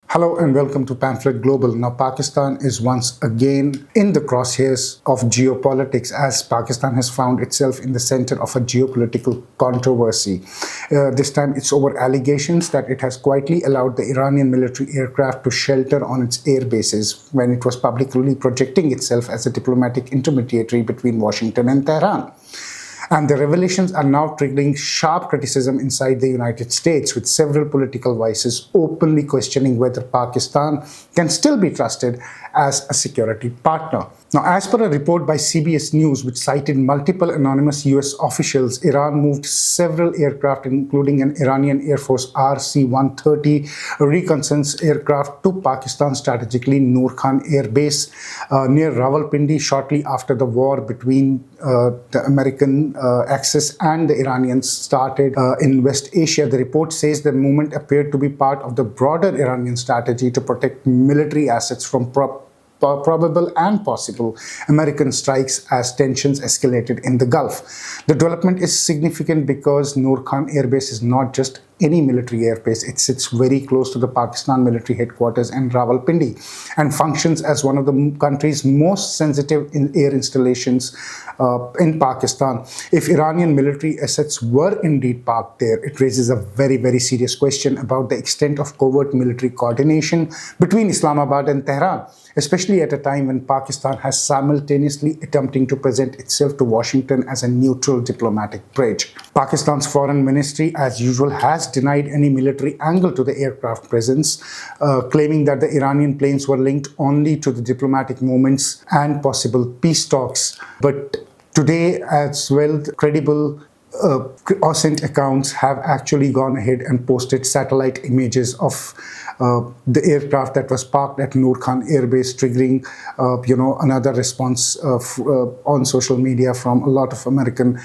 Hello and welcome to Pamphlet Global. Now, Pakistan is once again in the crosshairs of geopolitics as Pakistan has found itself in the center of a geopolitical controversy. This time it's over allegations that it has quietly allowed the Iranian military aircraft to shelter on its air bases when it was publicly projecting itself as a diplomatic intermediary between Washington and Tehran. And the revelations are now triggering sharp criticism inside the United States, with several political voices openly questioning whether Pakistan can still be trusted as a security partner. Now, as per a report by CBS News, which cited multiple anonymous US officials, Iran moved several aircraft, including an Iranian Air Force RC-130 reconnaissance aircraft, to Pakistan's strategically Noor Khan Air Base near Rawalpindi shortly after the war between the American Axis and the Iranians started in West Asia. The report says the movement appeared to be part of the broader Iranian strategy to protect military assets from probable and possible American strikes as tensions escalated in the Gulf. The development is significant because Noor Khan Air Base is not just any military airbase. It sits very close to the Pakistan military headquarters in Rawalpindi and functions as one of the country's most sensitive air installations in Pakistan. If Iranian military assets were indeed parked there, it raises a very, very serious question about the extent of covert military coordination between Islamabad and Tehran, especially at a time when Pakistan has simultaneously attempting to present itself to Washington as a neutral diplomatic bridge. Pakistan's foreign ministry, as usual, has denied any military angle to the aircraft presence, claiming that the Iranian planes were linked only to the diplomatic movements and possible peace talks. But today, as well, credible OSINT accounts have actually gone ahead and posted satellite images of the aircraft that was parked at Noor Khan Air Base, triggering another response on social media from a lot of American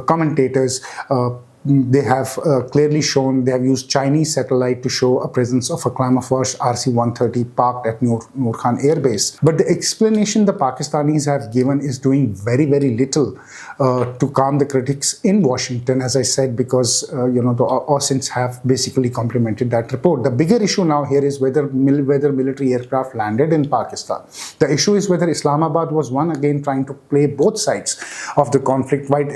commentators. They have clearly shown, they have used Chinese satellite to show a presence of a camouflage RC-130 parked at Noor Khan Air Base. But the explanation the Pakistanis have given is doing very, very little to calm the critics in Washington, as I said, because the OSINTs have basically complimented that report. The bigger issue now here is whether military aircraft landed in Pakistan. The issue is whether Islamabad was one again trying to play both sides of the conflict while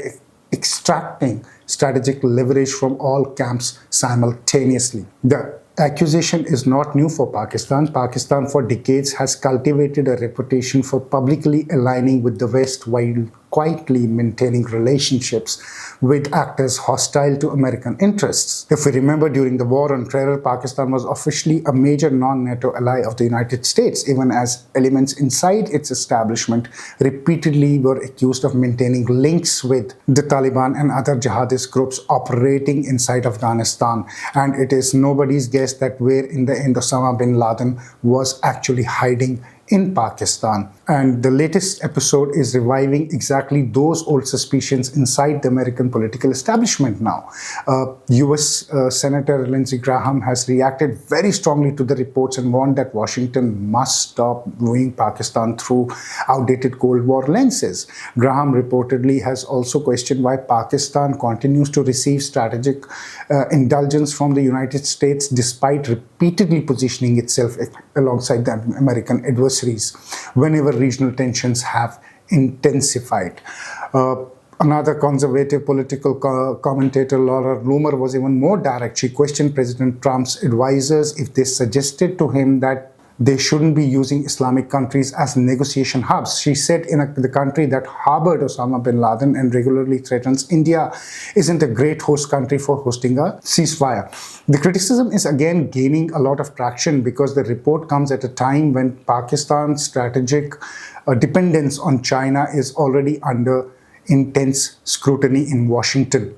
extracting strategic leverage from all camps simultaneously. The accusation is not new for Pakistan. Pakistan for decades has cultivated a reputation for publicly aligning with the West while quietly maintaining relationships with actors hostile to American interests. If we remember, during the war on terror, Pakistan was officially a major non-NATO ally of the United States, even as elements inside its establishment repeatedly were accused of maintaining links with the Taliban and other jihadist groups operating inside Afghanistan. And it is nobody's guess that where in the end Osama bin Laden was actually hiding in Pakistan. And the latest episode is reviving exactly those old suspicions inside the American political establishment now. US Senator Lindsey Graham has reacted very strongly to the reports and warned that Washington must stop viewing Pakistan through outdated Cold War lenses. Graham reportedly has also questioned why Pakistan continues to receive strategic indulgence from the United States despite repeatedly positioning itself alongside the American adversaries whenever regional tensions have intensified. Another conservative political commentator, Laura Loomer, was even more direct. She questioned President Trump's advisors if they suggested to him that they shouldn't be using Islamic countries as negotiation hubs. She said the country that harbored Osama bin Laden and regularly threatens India isn't a great host country for hosting a ceasefire. The criticism is again gaining a lot of traction because the report comes at a time when Pakistan's strategic dependence on China is already under intense scrutiny in Washington.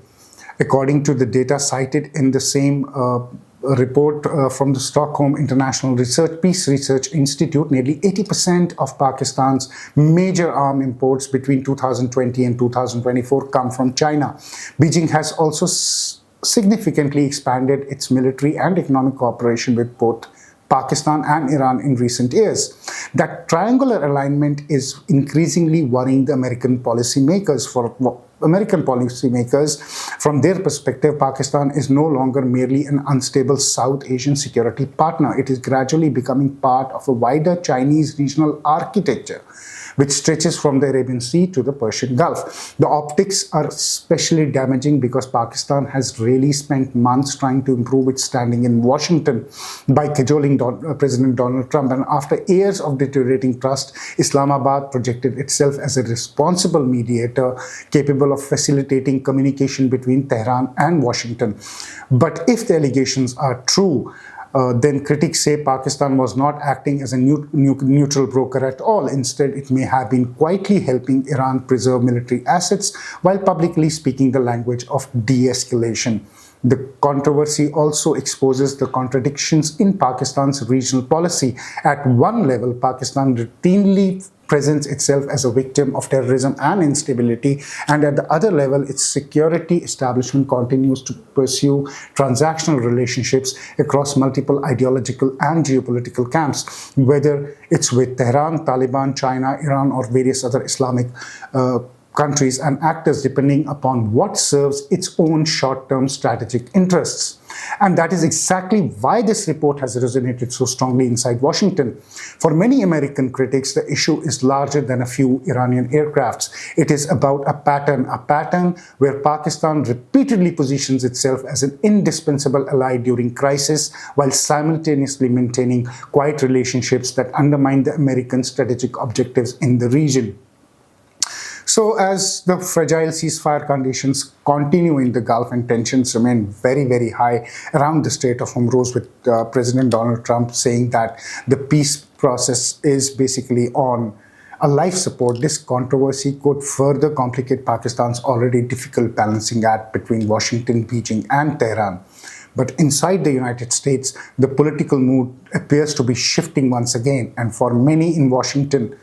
According to the data cited in the same report from the Stockholm International Peace Research Institute, nearly 80% of Pakistan's major arms imports between 2020 and 2024 come from China. Beijing has also significantly expanded its military and economic cooperation with both Pakistan and Iran in recent years. That triangular alignment is increasingly worrying the American policymakers. From their perspective, Pakistan is no longer merely an unstable South Asian security partner. It is gradually becoming part of a wider Chinese regional architecture, which stretches from the Arabian Sea to the Persian Gulf. The optics are especially damaging because Pakistan has really spent months trying to improve its standing in Washington by cajoling President Donald Trump. And after years of deteriorating trust, Islamabad projected itself as a responsible mediator capable of facilitating communication between Tehran and Washington. But if the allegations are true, then critics say Pakistan was not acting as a neutral broker at all. Instead, it may have been quietly helping Iran preserve military assets while publicly speaking the language of de-escalation. The controversy also exposes the contradictions in Pakistan's regional policy. At one level, Pakistan routinely presents itself as a victim of terrorism and instability, and at the other level, its security establishment continues to pursue transactional relationships across multiple ideological and geopolitical camps, whether it's with Tehran, Taliban, China, Iran, or various other Islamic countries and actors, depending upon what serves its own short-term strategic interests. And that is exactly why this report has resonated so strongly inside Washington. For many American critics, the issue is larger than a few Iranian aircrafts. It is about a pattern where Pakistan repeatedly positions itself as an indispensable ally during crisis, while simultaneously maintaining quiet relationships that undermine the American strategic objectives in the region. So as the fragile ceasefire conditions continue in the Gulf and tensions remain very, very high around the Strait of Hormuz, with President Donald Trump saying that the peace process is basically on a life support, this controversy could further complicate Pakistan's already difficult balancing act between Washington, Beijing, and Tehran. But inside the United States, the political mood appears to be shifting once again, and for many in Washington,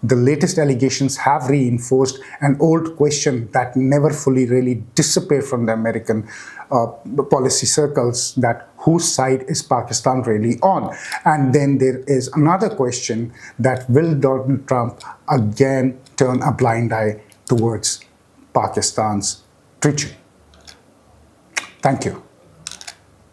the latest allegations have reinforced an old question that never fully really disappeared from the American policy circles, that whose side is Pakistan really on? And then there is another question, that will Donald Trump again turn a blind eye towards Pakistan's treachery? Thank you.